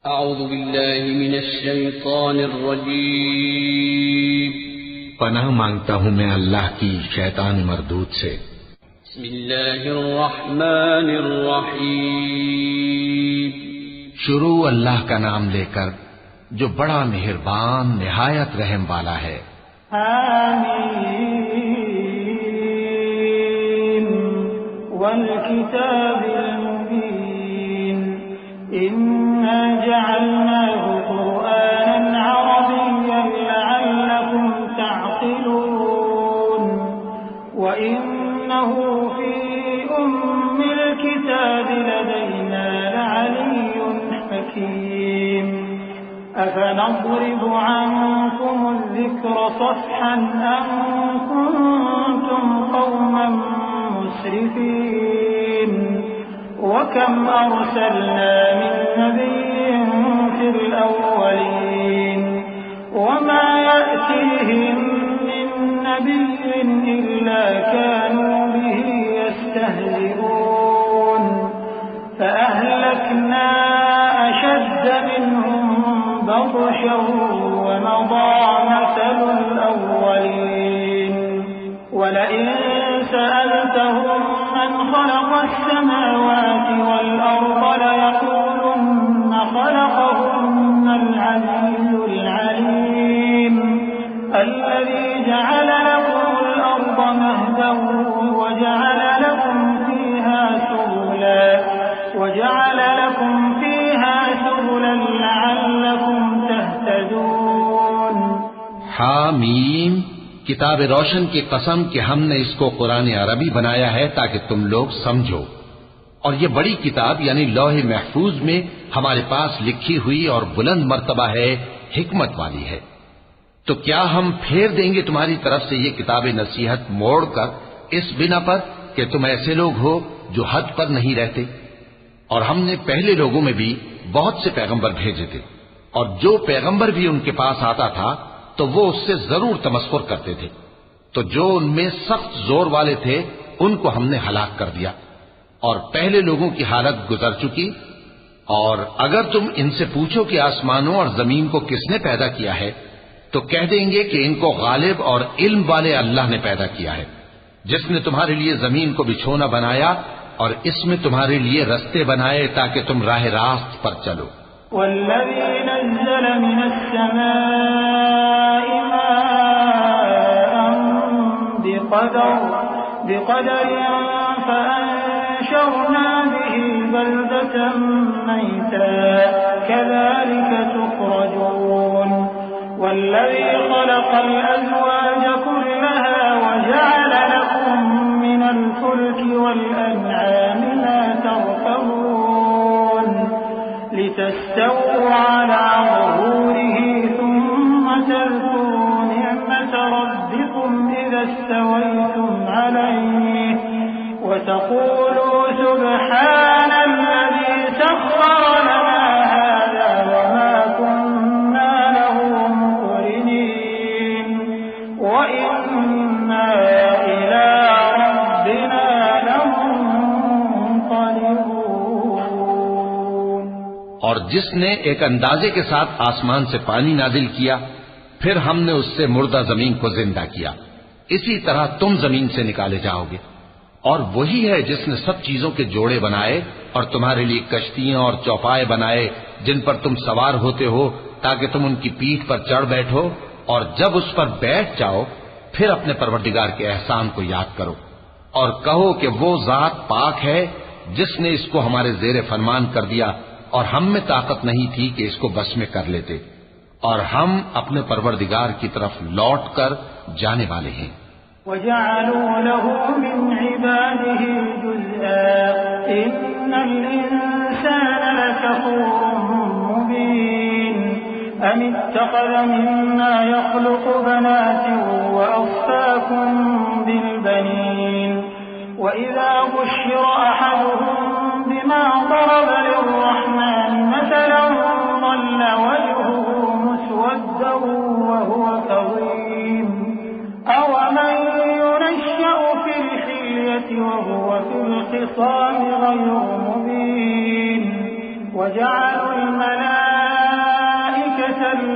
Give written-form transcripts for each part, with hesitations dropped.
अऊज़ु बिल्लाहि मिनश्शैतानिर्रजीम। पनाह मांगता हूँ मैं अल्लाह की शैतान मरदूद से। बिस्मिल्लाहिर्रहमानिर्रहीम। शुरू अल्लाह का नाम लेकर जो बड़ा मेहरबान निहायत रहम वाला है। आमीन वल किताबिल मुबीन इन्ना जअलनाहु कुरआनन अरबिय्यन लअल्लकुम तअक़िलून व इन्नहु फी उम्मिल किताबि लदैना लअलिय्युन हकीम। अफनضرب عنكم الذكر صفحا أن كنتم قوما مسرفين وكم أرسلنا من نبي في الأولين وما يأتيهم من نبي إلا كانوا به يستهزئون فأهلكنا أشد منهم بطشا ومضى مثل الأولين ولئن سألتهم من خلق السماوات والأرض ليقولن خلقهن العزيز العليم الذي جعل لكم الأرض مهدا وجعل لكم فيها سبلا لعلكم تهتدون। हामीम किताब रोशन की कसम कि हमने इसको कुरान अरबी बनाया है ताकि तुम लोग समझो। और ये बड़ी किताब यानी लौहे महफूज में हमारे पास लिखी हुई और बुलंद मर्तबा है, हिकमत वाली है। तो क्या हम फेर देंगे तुम्हारी तरफ से ये किताब नसीहत मोड़कर इस बिना पर कि तुम ऐसे लोग हो जो हद पर नहीं रहते। और हमने पहले लोगों में भी बहुत से पैगंबर भेजे थे और जो पैगंबर भी उनके पास आता था तो वो उससे जरूर तमस्कुर करते थे। तो जो उनमें सख्त जोर वाले थे उनको हमने हलाक कर दिया और पहले लोगों की हालत गुजर चुकी। और अगर तुम इनसे पूछो कि आसमानों और जमीन को किसने पैदा किया है तो कह देंगे कि इनको गालिब और इल्म वाले अल्लाह ने पैदा किया है, जिसने तुम्हारे लिए जमीन को बिछोना बनाया और इसमें तुम्हारे लिए रास्ते बनाए ताकि तुम राह रास्त पर चलो। वल्लज़ी नज़्ज़ल मिनस्समाइ माअन बिक़दरिन फ़अन्शरना बिही बल्दतन मैता कज़ालिक तुख़रजून। वल्लज़ी ख़लक़ल अज़वाज कुल्लहा वजअल लकुम मिनल फ़ुल्कि वल अनआमि मा तरकबून लितस्तवू अला ज़ुहूरिही थुम्म तज़कुरू निअमत रब्बिकुम इज़ा इस्तवैतुम अलैहि वतक़ूलू सुब्हानल्लज़ी सख़्ख़र लना हाज़ा वमा कुन्ना लहु मुक़रिनीन व इन्ना इला रब्बिना लमुन्क़लिबून। और जिसने एक अंदाजे के साथ आसमान से पानी नाजिल किया फिर हमने उससे मुर्दा जमीन को जिंदा किया, इसी तरह तुम जमीन से निकाले जाओगे। और वही है जिसने सब चीजों के जोड़े बनाए और तुम्हारे लिए कश्तियां और चौपाए बनाए जिन पर तुम सवार होते हो ताकि तुम उनकी पीठ पर चढ़ बैठो और जब उस पर बैठ जाओ फिर अपने परवरदिगार के एहसान को याद करो और कहो कि वो जात पाक है जिसने इसको हमारे जेरे फरमान कर दिया और हम में ताकत नहीं थी कि इसको बस में कर लेते। और हम अपने परवरदिगार की तरफ लौट कर जाने वाले हैं। वजअलू लहू मिन इबादिही जुज़आ इन्नल इंसान लकफूरुन मुबीन अम इत्तख़ज़ मिम्मा यख़्लुक़ु बनातिन व अस्फ़ाकुम बिल बनीन व इज़ा बुश्शिर अहदुहुम बिमा ضرب लिर्रहमान मसलन ظل वजहुहु مسودا وهو كظيم أومن ينشأ في الحلية وهو في الخصام غير مبين وجعلوا الملائكة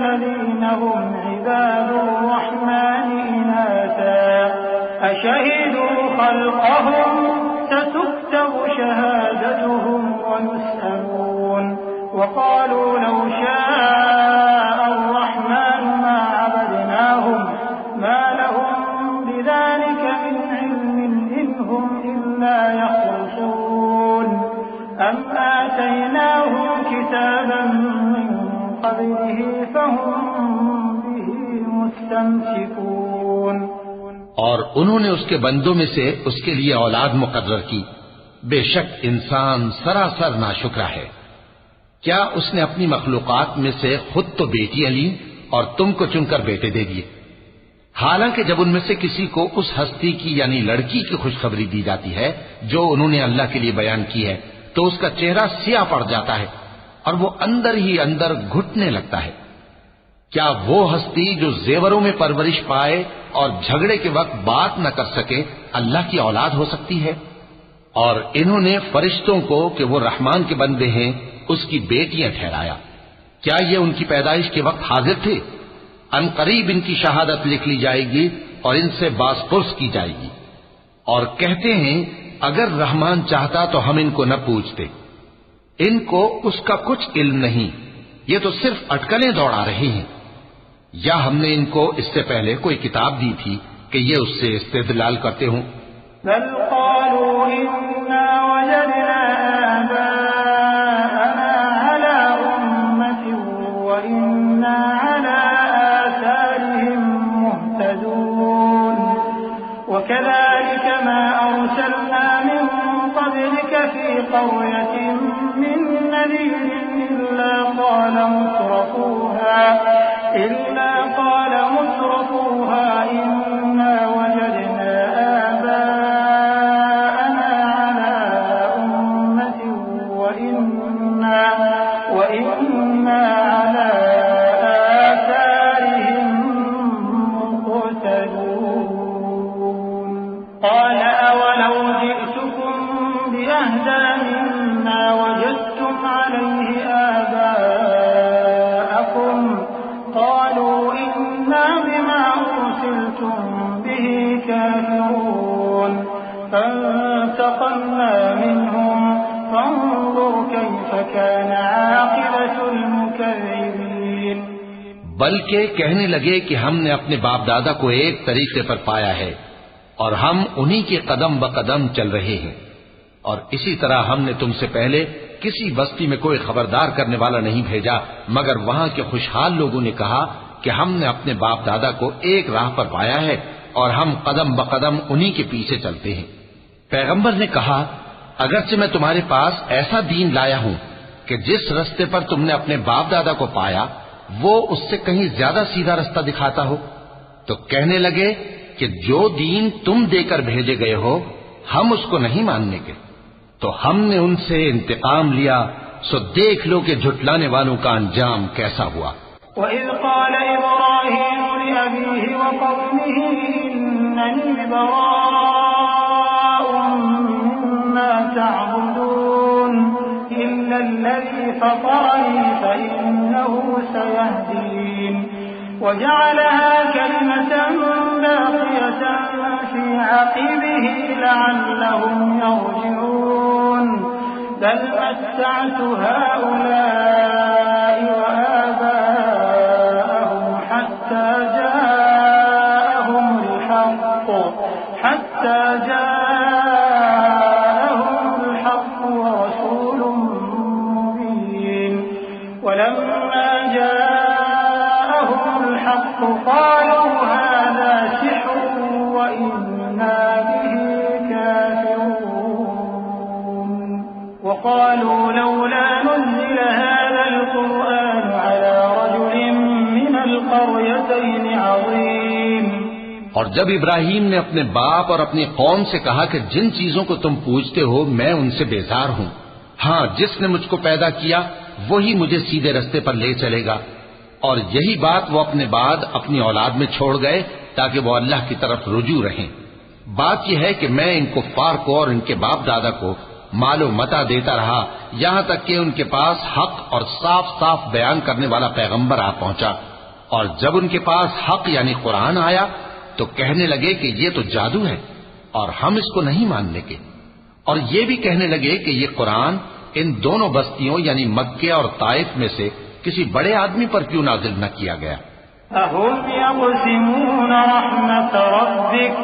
الذين هم عباد الرحمن إناثا أشهدوا خلقهم ستكتب شهادتهم ويسألون وقالوا لو شاء الرحمن ما عبدناهم ما لهم بذلك من علم إن هم إلا يخرصون أم آتيناهم كتابا من قبله فهم به مستمسكون। और उन्होंने उसके बंदों में से उसके लिए औलाद मुकर्रर की। बेशक इंसान सरासर नाशुक्रा है। क्या उसने अपनी मखलूकात में से खुद तो बेटियां ली और तुमको चुनकर बेटे दे दिए। हालांकि जब उनमें से किसी को उस हस्ती की यानी लड़की की खुशखबरी दी जाती है जो उन्होंने अल्लाह के लिए बयान की है तो उसका चेहरा सियाह पड़ जाता है और वो अंदर ही अंदर घुटने लगता है। क्या वो हस्ती जो जेवरों में परवरिश पाए और झगड़े के वक्त बात न कर सके अल्लाह की औलाद हो सकती है। और इन्होंने फरिश्तों को कि वो रहमान के बंदे हैं उसकी बेटियां ठहराया। क्या ये उनकी पैदाइश के वक्त हाजिर थे? अनकरीब इनकी शहादत लिख ली जाएगी और इनसे बासपुर्स की जाएगी। और कहते हैं अगर रहमान चाहता तो हम इनको न पूछते। इनको उसका कुछ इल्म नहीं, ये तो सिर्फ अटकलें दौड़ा रहे हैं। या हमने इनको इससे पहले कोई किताब दी थी कि ये उससे इस्तेदलाल करते हों। बल क़ालू इन्ना वजदना आबाअना अला उम्मतिन व इन्ना अला आसारिहिम मुहतदून व कज़ालिक मा अरसलना मिन क़ब्लिक फी क़र्यतिन मिन नज़ीरिन इल्ला क़ाल मुत्रफूहा इन्ना वजदना आबाअना अला उम्मतिन व इन्ना अला आसारिहिम मुक़तदून। क़ाल अवलौ जि'तुकुम बिअहदा मिम्मा वजदतुम अलैहि आबाअकुम क़ालू इन्ना बिमा उर्सिलतुम बिही काफ़िरून फंतक़म्ना मिनहुम फंज़ुर कैफ़ कान आक़िबतुल मुकज़्ज़िबीन। बल्कि कहने लगे कि हमने अपने बाप दादा को एक तरीके पर पाया है और हम उन्हीं के कदम ब कदम चल रहे हैं। और इसी तरह हमने तुमसे पहले किसी बस्ती में कोई खबरदार करने वाला नहीं भेजा मगर वहां के खुशहाल लोगों ने कहा कि हमने अपने बाप दादा को एक राह पर पाया है और हम कदम ब कदम उन्हीं के पीछे चलते हैं। पैगंबर ने कहा अगरचे मैं तुम्हारे पास ऐसा दीन लाया हूं कि जिस रास्ते पर तुमने अपने बाप दादा को पाया वो उससे कहीं ज्यादा सीधा रास्ता दिखाता हो तो कहने लगे कि जो दीन तुम देकर भेजे गए हो हम उसको नहीं मानने के। तो हमने उनसे इंतकाम लिया, सो देख लो कि झुटलाने वालों का अंजाम कैसा हुआ। वइज़ क़ाल इब्राहीम लिअबीहि व क़ौमिहि इन्ननी बराअुम मिम्मा तअबुदून इल्ला अल्लज़ी फ़तरनी फ़इन्नहु सयहदीन वजअलहा कलिमतन बाक़ियतन फ़ी अक़िबिहि लअल्लहुम यरजिऊन बल मत्तअतु हाउलाइ व आबाअहुम हत्ता जाअहुमुल हक़्क़ु व रसूलुम मुबीन वलम्मा जाअहुमुल हक़्क़ु क़ालू हाज़ा सिह्रुन व इन्ना बिही काफ़िरून वक़ालू लौला नुज़्ज़िला हाज़ल क़ुरआन अला रजुलिन मिनल क़र्यतैन अज़ीम। और जब इब्राहीम ने अपने बाप और अपनी कौम से कहा कि जिन चीजों को तुम पूजते हो मैं उनसे बेजार हूं, हाँ जिसने मुझको पैदा किया वही मुझे सीधे रास्ते पर ले चलेगा। और यही बात वो अपने बाद अपनी औलाद में छोड़ गए ताकि वो अल्लाह की तरफ रुजू रहें। बात यह है कि मैं इन कुफ्फार को और इनके बाप दादा को मालो मता देता रहा यहां तक कि उनके पास हक और साफ साफ बयान करने वाला पैगंबर आ पहुंचा और जब उनके पास हक यानी कुरान आया तो कहने लगे कि ये तो जादू है और हम इसको नहीं मानने के, और ये भी कहने लगे कि ये कुरान इन दोनों बस्तियों यानी मक्के और ताइफ में से किसी बड़े आदमी पर क्यों नाजिल न किया गया। अहुम यक़सिमून रहमत रब्बिक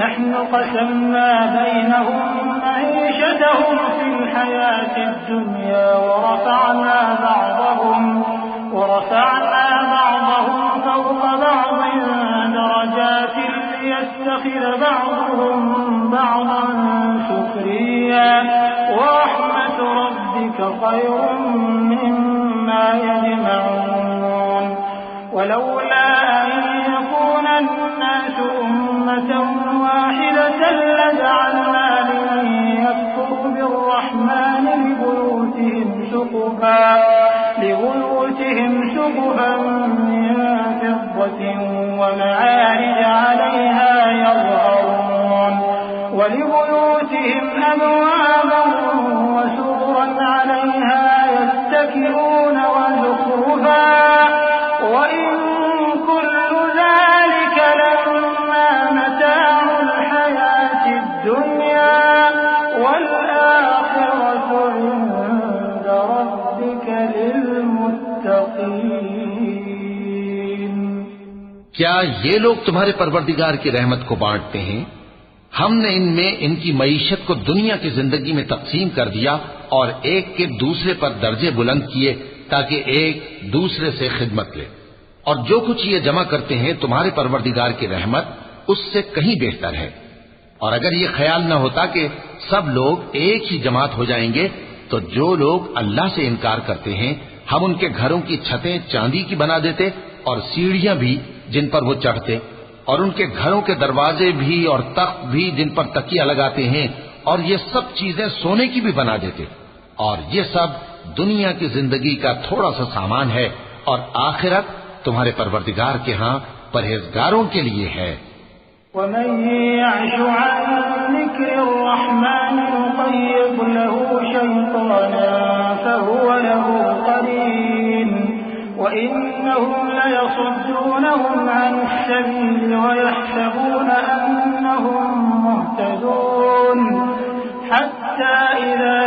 नहनु क़समना बैनहुम मईशतहुम फिल हयातिद दुनिया वरफ़अना बअदहुम फौक़ बअदिन दरजातिन लियत्तख़िज़ बअदुहुम बअदन सुख़रिय्या वरहमतु रब्बिक ख़ैरुम मिम्मा यजमऊन ولولا أن يكون الناس أمة واحدة لجعلنا لمن يكفر بالرحمن لبيوتهم سقفا من فضة ومعارج عليها يظهرون ولبيوتهم أبوابا وسررا عليها يتكئون وزخرفا وإن كل ذلك لما متاع الحياة الدنيا والآخرة عند ربك للمتقين। क्या ये लोग तुम्हारे परवरदिगार की रहमत को बांटते हैं? हमने इनमें इनकी मईशत को दुनिया की जिंदगी में तकसीम कर दिया और एक के दूसरे पर दर्जे बुलंद किए ताकि एक दूसरे से खिदमत ले, और जो कुछ ये जमा करते हैं तुम्हारे परवरदिगार की रहमत उससे कहीं बेहतर है। और अगर ये ख्याल न होता कि सब लोग एक ही जमात हो जाएंगे तो जो लोग अल्लाह से इनकार करते हैं हम उनके घरों की छतें चांदी की बना देते और सीढ़ियां भी जिन पर वो चढ़ते, और उनके घरों के दरवाजे भी और तख्त भी जिन पर तकिया लगाते हैं, और ये सब चीजें सोने की भी बना देते। और ये सब दुनिया की जिंदगी का थोड़ा सा सामान है, और आखिरत तुम्हारे परवरदिगार के यहाँ परहेजगारों के लिए है। वमन यअशु अन ज़िक्रिर्रहमान नुक़य्यिद लहू शैतानन फहुव लहू क़रीन वइन्नहुम लयसुद्दूनहुम अनिस्सबील वयहसबून अन्नहुम मुहतदून हत्ता इज़ा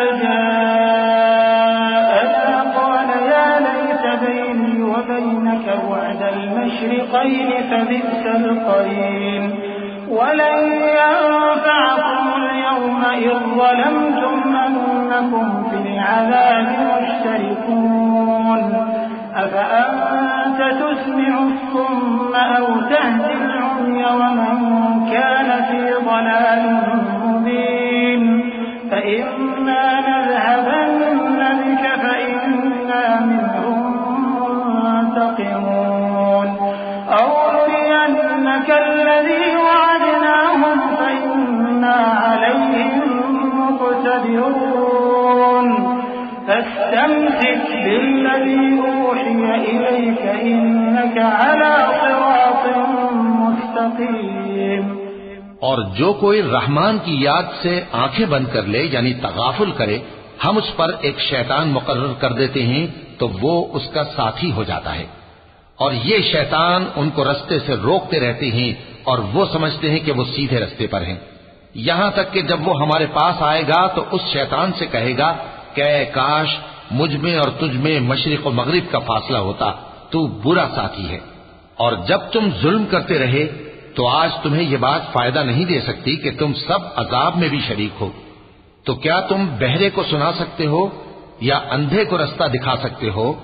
जाअना क़ाल या लैत बैनी वबैनक बु'द المشرقين فبئس القرين ولن ينفعكم اليوم إذ ظلمتم أنكم في العذاب مشتركون أفأنت تسمع الصم أو تهدي العمي ومن كان في ضلال مبين فإما نذهبن بك فإنا منهم منتقمون أو نرينك الذي وعدناهم فإنا عليهم مقتدرون فاستمسك بالذي أوحي إليك إنك على صراط مستقيم। और जो कोई रहमान की याद से आंखें बंद कर ले यानी तगाफुल करे हम उस पर एक शैतान मुकर्रर कर देते हैं तो वो उसका साथी हो जाता है, और ये शैतान उनको रास्ते से रोकते रहते हैं और वो समझते हैं कि वो सीधे रास्ते पर हैं, यहां तक कि जब वो हमारे पास आएगा तो उस शैतान से कहेगा कि काश मुझ में और तुझ में मशरिक और मगरिब का फासला होता, तू बुरा साथी है। और जब तुम जुल्म करते रहे तो आज तुम्हें ये बात फायदा नहीं दे सकती कि तुम सब अजाब में भी शरीक हो। तो क्या तुम बहरे को सुना सकते हो या अंधे को रास्ता दिखा सकते हो,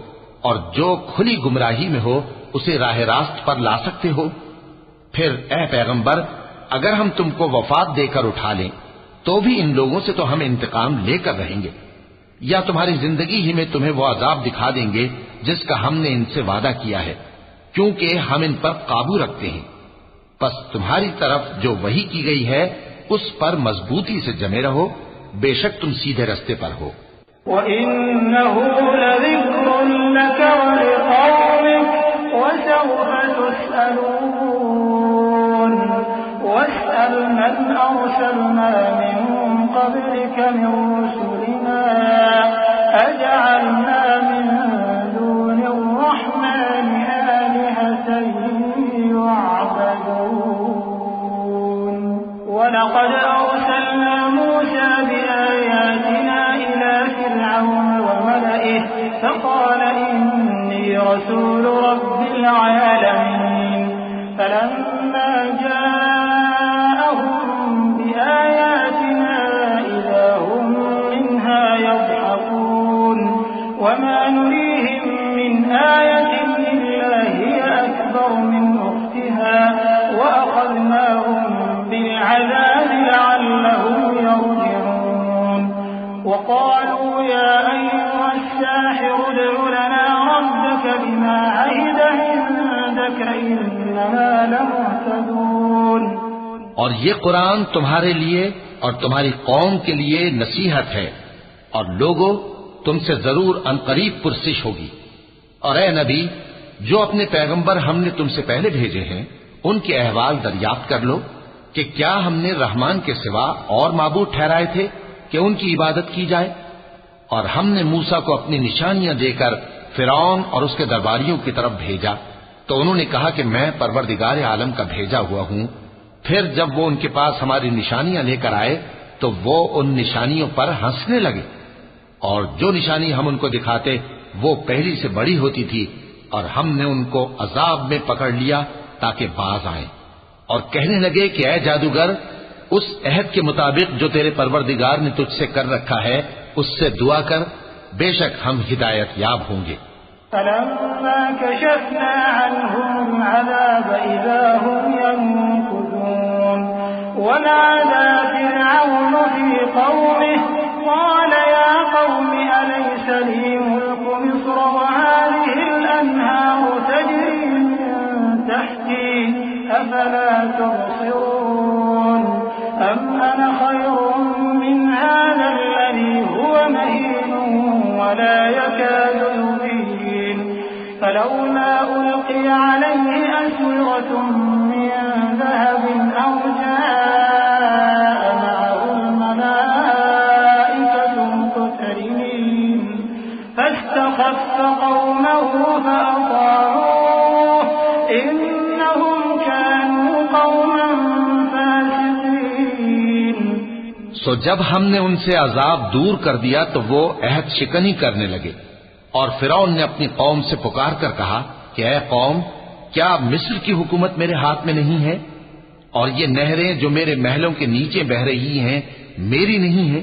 और जो खुली गुमराही में हो उसे राह रास्त पर ला सकते हो? फिर ए पैगंबर, अगर हम तुमको वफात देकर उठा लें तो भी इन लोगों से तो हम इंतकाम लेकर रहेंगे, या तुम्हारी जिंदगी ही में तुम्हें वो अजाब दिखा देंगे जिसका हमने इनसे वादा किया है, क्योंकि हम इन पर काबू रखते हैं। बस तुम्हारी तरफ जो वही की गई है उस पर मजबूती से जमे रहो, बेशक तुम सीधे रास्ते पर हो। वइन्नहु लज़िक्रुन लक वलिक़ौमिक वसौफ तुस्अलून वस्अल मन अरसलना मिन क़ब्लिक मिन रुसुलिना अजअलना मिन दूनि अर्रहमानि आलिहतन ولقد أرسلنا موسى بآياتنا إلى فرعون وملئه فقال إني رسول رب العالمين فلما جاءهم بآياتنا إذا هم منها يضحكون وما نريهم من آية إلا هي أكبر من أختها وأخذناهم بالعذاب لعلهم يرجعون وقالوا يا أيها الساحر ادع لنا ربك بما عهد عندك إننا لمهتدون। और ये कुरान तुम्हारे लिए और तुम्हारी कौम के लिए नसीहत है और लोगों तुमसे जरूर अनकरीब पुरसिश होगी। और ए नबी, जो अपने पैगंबर हमने तुमसे पहले भेजे हैं उनके अहवाल दरियाफ्त कर लो कि क्या हमने रहमान के सिवा और माबूद ठहराए थे कि उनकी इबादत की जाए। और हमने मूसा को अपनी निशानियां देकर फिरौन और उसके दरबारियों की तरफ भेजा तो उन्होंने कहा कि मैं परवरदिगार आलम का भेजा हुआ हूं। फिर जब वो उनके पास हमारी निशानियां लेकर आए तो वो उन निशानियों पर हंसने लगे और जो निशानी हम उनको दिखाते वो पहली से बड़ी होती थी और हमने उनको अजाब में पकड़ लिया ताकि बाज आए और कहने लगे कि ऐ जादूगर, उस अहद के मुताबिक जो तेरे परवरदिगार ने तुझसे कर रखा है उससे दुआ कर, बेशक हम हिदायत याब होंगे। फलम्मा कशफना अन्हुम अज़ाब इज़ा हुम यनकुसून वनादा फिरऔन फी कौमिहि क़ाल या कौमि अलैस ली मुल्कु मिस्र वहाज़िहि अल-अन्हारु तजरी मिन तहती अफला तुबसिरून अम अना खैरुम मिन हाज़ा الذي هو مهين ولا يكاد يبين فلولا ألقي عليه أسورة من ذهب أو جاء معه الملائكة مقترنين فاستخف قومه فأطاعوه إنهم كانوا قوما فاسقين। सो जब हमने उनसे अजाब दूर कर दिया तो वो अहद शिकनी करने लगे और फिरौन ने अपनी कौम से पुकार कर कहा कि ऐ कौम, क्या मिस्र की हुकूमत मेरे हाथ में नहीं है और ये नहरें जो मेरे महलों के नीचे बह रही हैं मेरी नहीं है?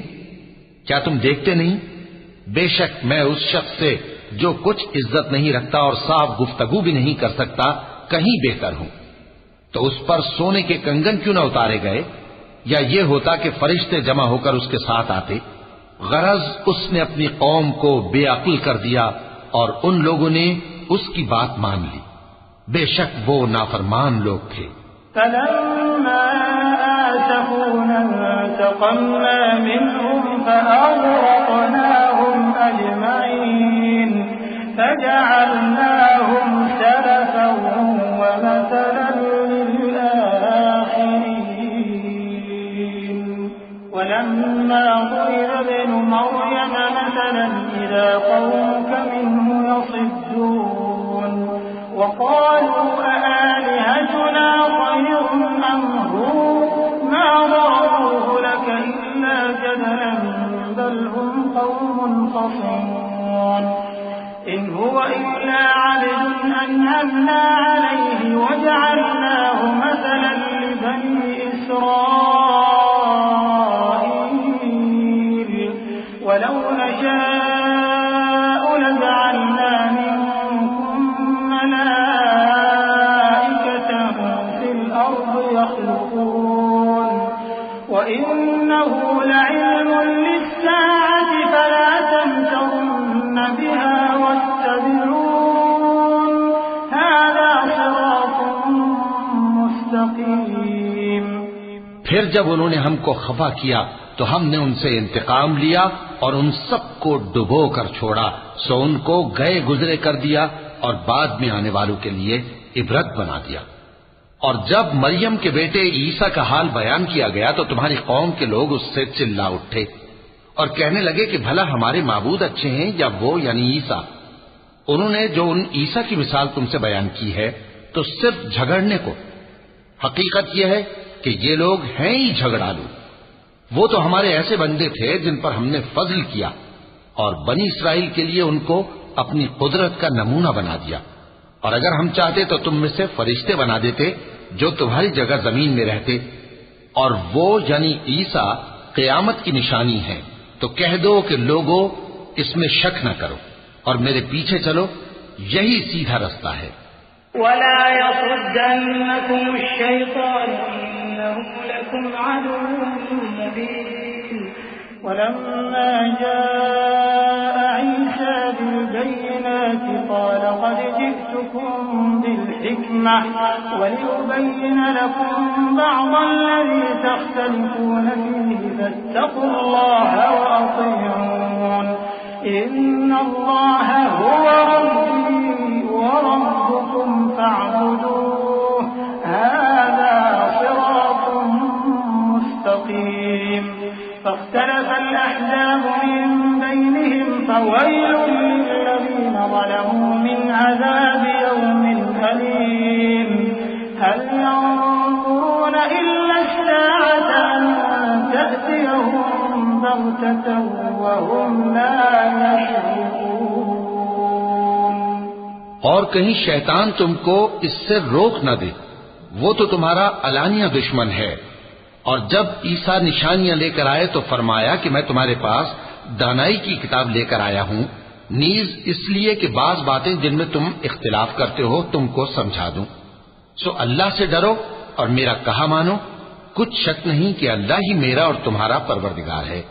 क्या तुम देखते नहीं? बेशक मैं उस शख्स से जो कुछ इज्जत नहीं रखता और साफ गुफ्तगू भी नहीं कर सकता कहीं बेहतर हूं। तो उस पर सोने के कंगन क्यों न उतारे गए या ये होता कि फरिश्ते जमा होकर उसके साथ आते। गरज उसने अपनी कौम को बेअक्ल कर दिया और उन लोगों ने उसकी बात मान ली। बेशक वो नाफरमान लोग थे। फलम्मा आसफूना इंतक़म्ना मिनहुम फअग़रक़नाहुम अजमईन फजअलनाहुम सलफन व मसलन लिलआखिरीन वलम्मा ضرب ابن مريم مثلا إذا قومك منه يصدون وقالوا أآلهتنا خير أم هو ما ضربوه لك إلا جدلا بل هم قوم خصمون إن هو إلا عبد أنعمنا عليه وجعلناه مثلا لبني إسرائيل ولو نشاء لجعلنا منكم ملائكة في الأرض يخلقون وإنه لعلم للساعة فلا تمترن بها واتبعون هذا صراط مستقيم। फिर जब उन्होंने हमको खफा किया तो हमने उनसे इंतकाम लिया और उन सबको डुबो कर छोड़ा, सो उनको गए गुजरे कर दिया और बाद में आने वालों के लिए इबरत बना दिया। और जब मरियम के बेटे ईसा का हाल बयान किया गया तो तुम्हारी कौम के लोग उससे चिल्ला उठे और कहने लगे कि भला हमारे माबूद अच्छे हैं या वो यानी ईसा। उन्होंने जो उन ईसा की मिसाल तुमसे बयान की है तो सिर्फ झगड़ने को। हकीकत यह है कि ये लोग हैं ही झगड़ालू। वो तो हमारे ऐसे बंदे थे जिन पर हमने फजल किया और बनी इसराइल के लिए उनको अपनी कुदरत का नमूना बना दिया। और अगर हम चाहते तो तुम में से फरिश्ते बना देते जो तुम्हारी जगह जमीन में रहते, और वो यानी ईसा क़यामत की निशानी है। तो कह दो कि लोगों इसमें शक न करो और मेरे पीछे चलो, यही सीधा रास्ता है। वला यसुद्दन्नकुम अश-शैतान इन्नहु लकुम अदुव्वुन मुबीन। वलम्मा जाअ ईसा बिल-बय्यिनाति क़ाल क़द जि'तुकुम बिल-हिक्मह वलिउबय्यिन लकुम बअद अल्लज़ी तख्तलिफून फ़ीहि फаттक़ुल्लाह वअतीऊन इन्नल्लाह हुवा रब्बी व रब्बुकुम फ़अबुदूह हाज़ा सिरातुम मुस्तक़ीम। فاختلف الأحزاب من بينهم فويل للذين ظلموا من عذاب يوم أليم هل ينظرون إلا الساعة أن تأتيهم بغتة وهم لا يشعرون। और कहीं शैतान तुमको इससे रोक न दे, वो तो तुम्हारा अलानिया दुश्मन है। और जब ईसा निशानियां लेकर आए तो फरमाया कि मैं तुम्हारे पास दानाई की किताब लेकर आया हूं, नीज इसलिए कि बाज बातें जिनमें तुम इख्तिलाफ करते हो तुमको समझा दूं। सो अल्लाह से डरो और मेरा कहा मानो, कुछ शक नहीं कि अल्लाह ही मेरा और तुम्हारा परवरदिगार है।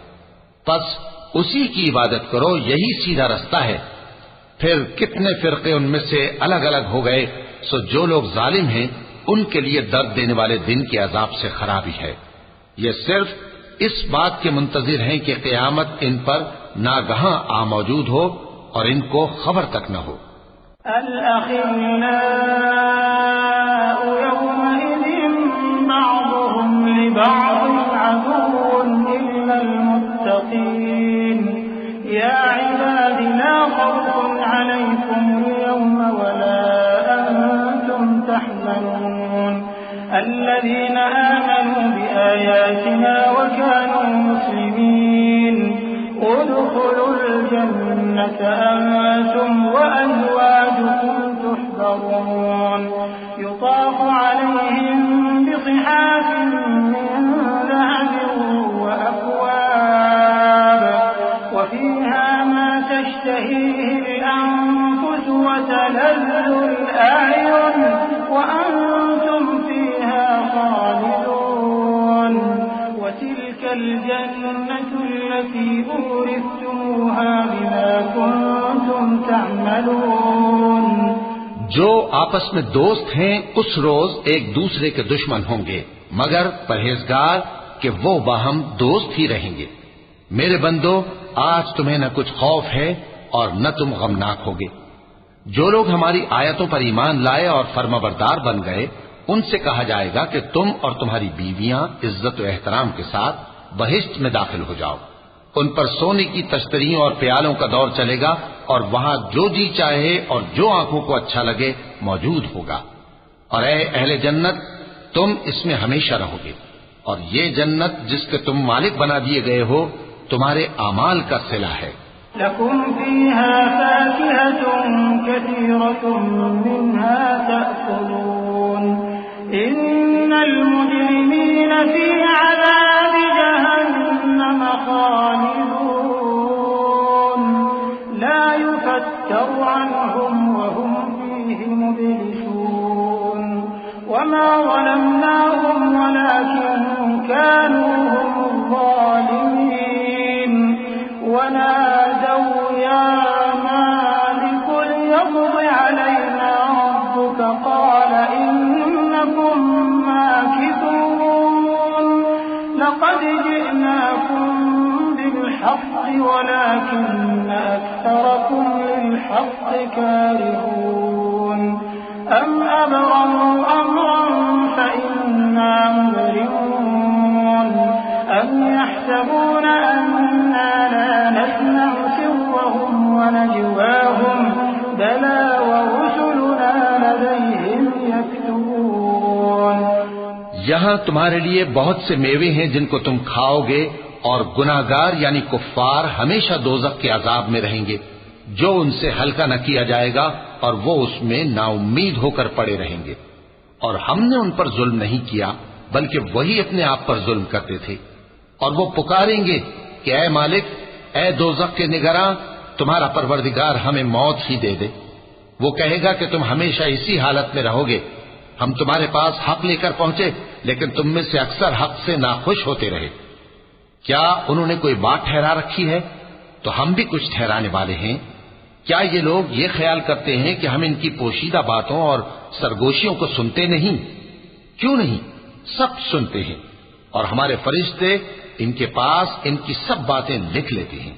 बस उसी की इबादत करो, यही सीधा रास्ता है। फिर कितने फिरके उनमें से अलग अलग हो गए। सो जो लोग जालिम हैं उनके लिए दर्द देने वाले दिन के अजाब से खराबी है। ये सिर्फ इस बात के मुंतजिर हैं कि क़यामत इन पर नागहां आ मौजूद हो और इनको खबर तक न हो। الذين آمنوا بآياتنا وكانوا مسلمين ادخلوا الجنة أنتم وأزواجكم تحبرون يطاف عليهم بصحاف من ذهب وأكواب وفيها ما تشتهيه الأنفس وتلذ الأعين وأنتم فيها خالدون وتلك الجنة التي أورثتموها بما كنتم تعملون। जो आपस में दोस्त हैं उस रोज एक दूसरे के दुश्मन होंगे, मगर परहेजगार कि वो बाहम दोस्त ही रहेंगे। मेरे बंदो, आज तुम्हें न कुछ खौफ है और न तुम गमनाक होगे। जो लोग हमारी आयतों पर ईमान लाए और फर्माबरदार बन गए, उनसे कहा जाएगा कि तुम और तुम्हारी बीवियां इज्जत और एहतराम के साथ बहिश्त में दाखिल हो जाओ। उन पर सोने की तश्तरियों और प्यालों का दौर चलेगा और वहां जो जी चाहे और जो आंखों को अच्छा लगे मौजूद होगा। और ऐ अहले जन्नत, तुम इसमें हमेशा रहोगे। और ये जन्नत जिसके तुम मालिक बना दिए गए हो, तुम्हारे आमाल का सिला है। लकुम फीहा फाकिहतुन कसीरतुन मिन्हा तअकुलून इन्नल मुजरिमीन फी अज़ाबि जहन्नम खालिदून ला युफत्तरु अन्हुम वहुम फीहि मुब्लिसून वमा ज़लमनाहुम वलाकिन कानू हुमुज़ ज़ालिमीन ونادوا يا مالك ليقض علينا ربك قال إنكم ماكثون لقد جئناكم بالحق ولكن أكثركم للحق كارهون أم أبرموا أمرا فإنا مبرمون أم يحسبون أنا لا نسمع سرهم ونجواهم بلى ورسلنا لديهم يكتبون। यहाँ तुम्हारे लिए बहुत से मेवे हैं जिनको तुम खाओगे, और गुनाहगार यानी कुफ्फार हमेशा दोज़ख के अजाब में रहेंगे, जो उनसे हल्का न किया जाएगा, और वो उसमें नाउम्मीद होकर पड़े रहेंगे। और हमने उन पर जुल्म नहीं किया, बल्कि वही अपने आप पर जुल्म करते थे। और वो पुकारेंगे कि ऐ मालिक, ऐ दोज़ख के निगरां, तुम्हारा परवरदिगार हमें मौत ही दे दे। वो कहेगा कि तुम हमेशा इसी हालत में रहोगे। हम तुम्हारे पास हक लेकर पहुंचे, लेकिन तुम में से अक्सर हक से नाखुश होते रहे। क्या उन्होंने कोई बात ठहरा रखी है? तो हम भी कुछ ठहराने वाले हैं। क्या ये लोग ये ख्याल करते हैं कि हम इनकी पोशीदा बातों और सरगोशियों को सुनते नहीं? क्यों नहीं, सब सुनते हैं, और हमारे फरिश्ते इनके पास इनकी सब बातें लिख लेते हैं।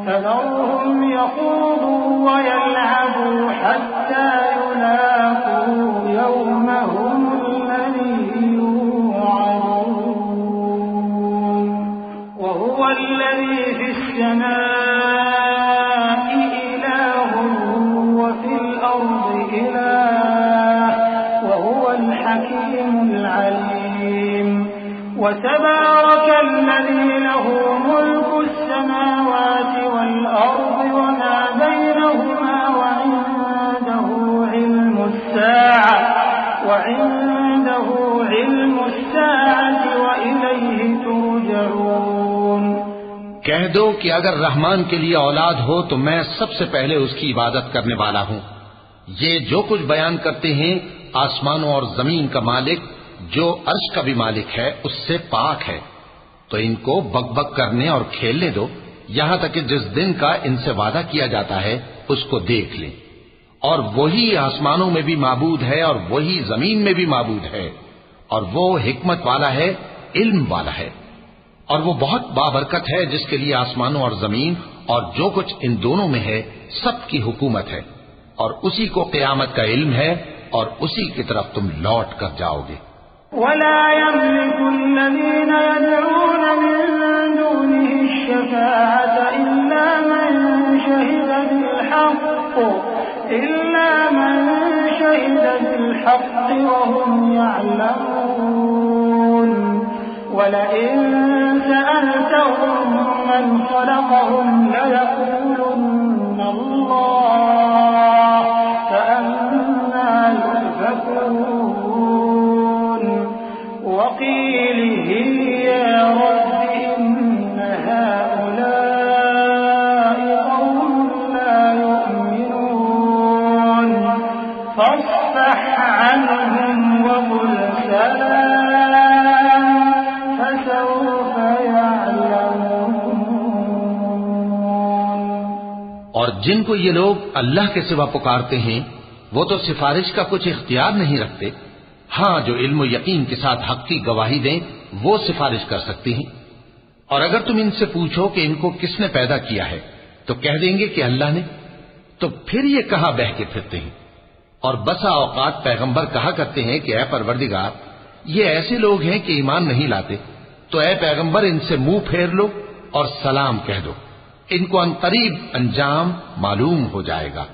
فذرهم يخوضوا ويلعبوا حتى يلاقوا يومهم الذي يوعدون وهو الذي في السماء إله وفي الأرض إله وهو الحكيم العليم وتبارك الذي له ملك السماوات والأرض وما بينهما وعنده علم الساعة وإليه ترجعون। कह दो कि अगर रहमान के लिए औलाद हो तो मैं सबसे पहले उसकी इबादत करने वाला हूं। ये जो कुछ बयान करते हैं, आसमानों और जमीन का मालिक, जो अर्श का भी मालिक है, उससे पाक है। तो इनको बकबक करने और खेलने दो, यहां तक कि जिस दिन का इनसे वादा किया जाता है उसको देख लें। और वही आसमानों में भी माबूद है और वही जमीन में भी माबूद है, और वो हिकमत वाला है, इल्म वाला है। और वो बहुत बाबरकत है जिसके लिए आसमानों और जमीन और जो कुछ इन दोनों में है सबकी हुकूमत है, और उसी को क़यामत का इल्म है, और उसी की तरफ तुम लौट कर जाओगे। वला यमलिकु अल्लज़ीना यदऊन मिन दूनिहि अश-शफ़ाअत इल्ला मन शहिदा बिल-हक़्क़ि व हुम यअलमून वलइन सअलतहुम मन ख़लक़हुम लयक़ूलुन्ना अल्लाह फअन्ना युफ़कून वक़ीलिहि या रब्बि इन्न हाउलाइ क़ौमुन ला यु'मिनून फ़ास्फ़ह अन्हुम वक़ुल सलाम फसौफ़ यअलमून। और जिनको ये लोग अल्लाह के सिवा पुकारते हैं, वो तो सिफारिश का कुछ इख्तियार नहीं रखते। हाँ, जो इल्म यकीन के साथ हक की गवाही दें, वो सिफारिश कर सकती हैं। और अगर तुम इनसे पूछो कि इनको किसने पैदा किया है, तो कह देंगे कि अल्लाह ने। तो फिर ये कहां बह के फिरते हैं। और बसा औकात पैगंबर कहा करते हैं कि ऐ परवरदिगार, ये ऐसे लोग हैं कि ईमान नहीं लाते, तो ऐ पैगंबर इनसे मुंह फेर लो और सलाम कह दो, इनको अनकरीब अंजाम मालूम हो जाएगा।